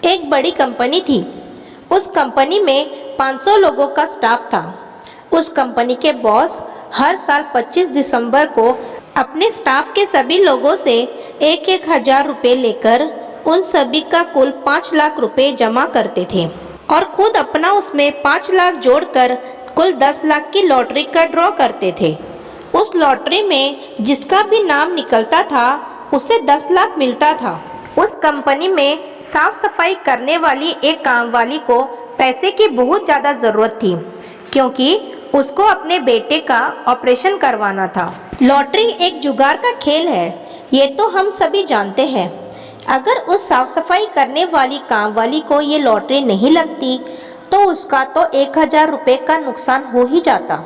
एक बड़ी कंपनी थी। उस कंपनी में 500 लोगों का स्टाफ था। उस कंपनी के बॉस हर साल 25 दिसंबर को अपने स्टाफ के सभी लोगों से एक हजार रुपये लेकर उन सभी का कुल 5 लाख रुपए जमा करते थे और खुद अपना उसमें 5 लाख जोड़कर कुल 10 लाख की लॉटरी का ड्रॉ करते थे। उस लॉटरी में जिसका भी नाम निकलता था उसे 10 लाख मिलता था। उस कंपनी में साफ सफाई करने वाली एक काम वाली को पैसे की बहुत ज़्यादा ज़रूरत थी, क्योंकि उसको अपने बेटे का ऑपरेशन करवाना था। लॉटरी एक जुगार का खेल है, ये तो हम सभी जानते हैं। अगर उस साफ सफाई करने वाली काम वाली को ये लॉटरी नहीं लगती तो उसका तो 1000 रुपये का नुकसान हो ही जाता।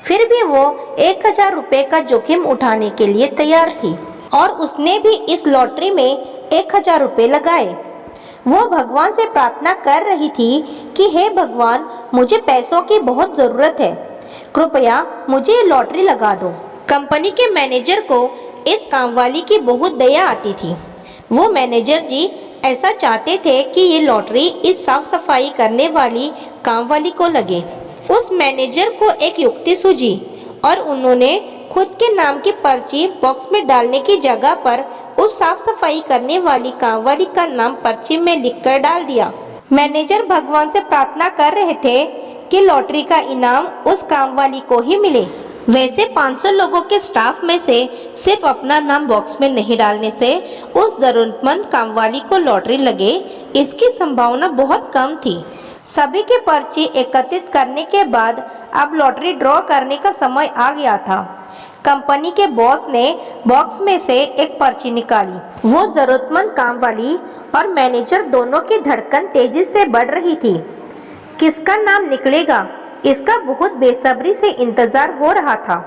फिर भी वो 1000 रुपये का जोखिम उठाने के लिए तैयार थी और उसने भी इस लॉटरी में 1000 रुपये लगाए। वो भगवान से प्रार्थना कर रही थी कि हे भगवान, मुझे पैसों की बहुत ज़रूरत है, कृपया मुझे ये लॉटरी लगा दो। कंपनी के मैनेजर को इस कामवाली की बहुत दया आती थी। वो मैनेजर जी ऐसा चाहते थे कि ये लॉटरी इस साफ सफाई करने वाली कामवाली को लगे। उस मैनेजर को एक युक्ति सूझी और उन्होंने खुद के नाम की पर्ची बॉक्स में डालने की जगह पर उस साफ सफाई करने वाली कामवाली का नाम पर्ची में लिखकर डाल दिया। मैनेजर भगवान से प्रार्थना कर रहे थे कि लॉटरी का इनाम उस कामवाली को ही मिले। वैसे 500 लोगों के स्टाफ में से सिर्फ अपना नाम बॉक्स में नहीं डालने से उस जरूरतमंद कामवाली को लॉटरी लगे, इसकी संभावना बहुत कम थी। सभी के पर्ची एकत्रित करने के बाद अब लॉटरी ड्रॉ करने का समय आ गया था। कंपनी के बॉस ने बॉक्स में से एक पर्ची निकाली। वो जरूरतमंद कामवाली और मैनेजर दोनों की धड़कन तेजी से बढ़ रही थी। किसका नाम निकलेगा, इसका बहुत बेसब्री से इंतजार हो रहा था।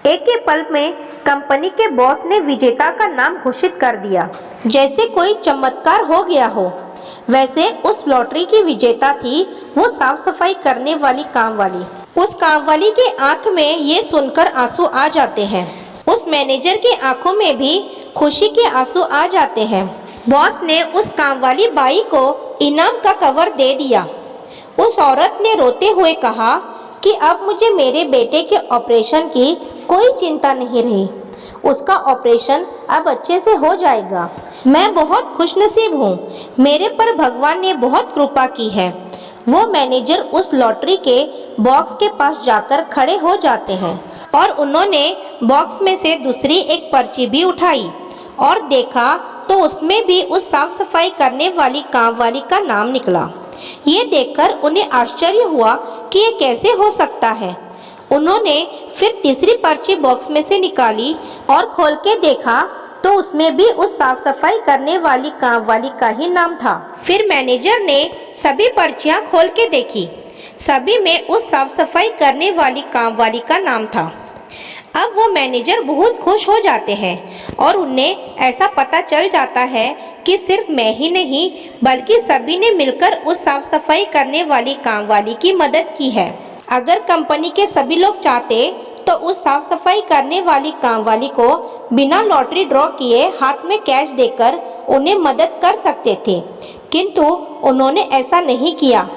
एक ही पल में कंपनी के बॉस ने विजेता का नाम घोषित कर दिया। जैसे कोई चमत्कार हो गया हो, वैसे उस लॉटरी की विजेता थी वो साफ सफाई करने वाली कामवाली। उस कामवाली के आंख में ये सुनकर आंसू आ जाते हैं। उस मैनेजर की आंखों में भी खुशी के आंसू आ जाते हैं। बॉस ने उस कामवाली बाई को इनाम का कवर दे दिया। उस औरत ने रोते हुए कहा कि अब मुझे मेरे बेटे के ऑपरेशन की कोई चिंता नहीं रही, उसका ऑपरेशन अब अच्छे से हो जाएगा। मैं बहुत खुशनसीब हूँ, मेरे पर भगवान ने बहुत कृपा की है। वो मैनेजर उस लॉटरी के बॉक्स के पास जाकर खड़े हो जाते हैं और उन्होंने बॉक्स में से दूसरी एक पर्ची भी उठाई और देखा तो उसमें भी उस साफ सफाई करने वाली कामवाली का नाम निकला। ये देखकर उन्हें आश्चर्य हुआ कि ये कैसे हो सकता है। उन्होंने फिर तीसरी पर्ची बॉक्स में से निकाली और खोल के देखा तो उसमें भी उस साफ सफाई करने वाली कामवाली का ही नाम था। फिर मैनेजर ने सभी पर्चियां खोल के देखी, सभी में उस साफ सफाई करने वाली कामवाली का नाम था। अब वो मैनेजर बहुत खुश हो जाते हैं और उन्हें ऐसा पता चल जाता है कि सिर्फ मैं ही नहीं बल्कि सभी ने मिलकर उस साफ सफाई करने वाली कामवाली की मदद की है। अगर कंपनी के सभी लोग चाहते तो उस साफ सफाई करने वाली कामवाली को बिना लॉटरी ड्रॉ किए हाथ में कैश देकर उन्हें मदद कर सकते थे, किंतु उन्होंने ऐसा नहीं किया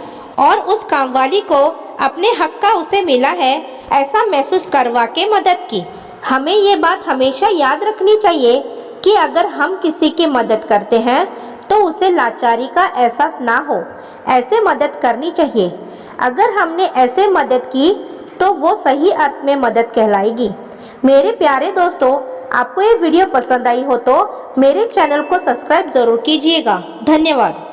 और उस कामवाली को अपने हक का उसे मिला है ऐसा महसूस करवा के मदद की। हमें ये बात हमेशा याद रखनी चाहिए कि अगर हम किसी की मदद करते हैं तो उसे लाचारी का एहसास ना हो, ऐसे मदद करनी चाहिए। अगर हमने ऐसे मदद की तो वो सही अर्थ में मदद कहलाएगी। मेरे प्यारे दोस्तों, आपको ये वीडियो पसंद आई हो तो मेरे चैनल को सब्सक्राइब ज़रूर कीजिएगा। धन्यवाद।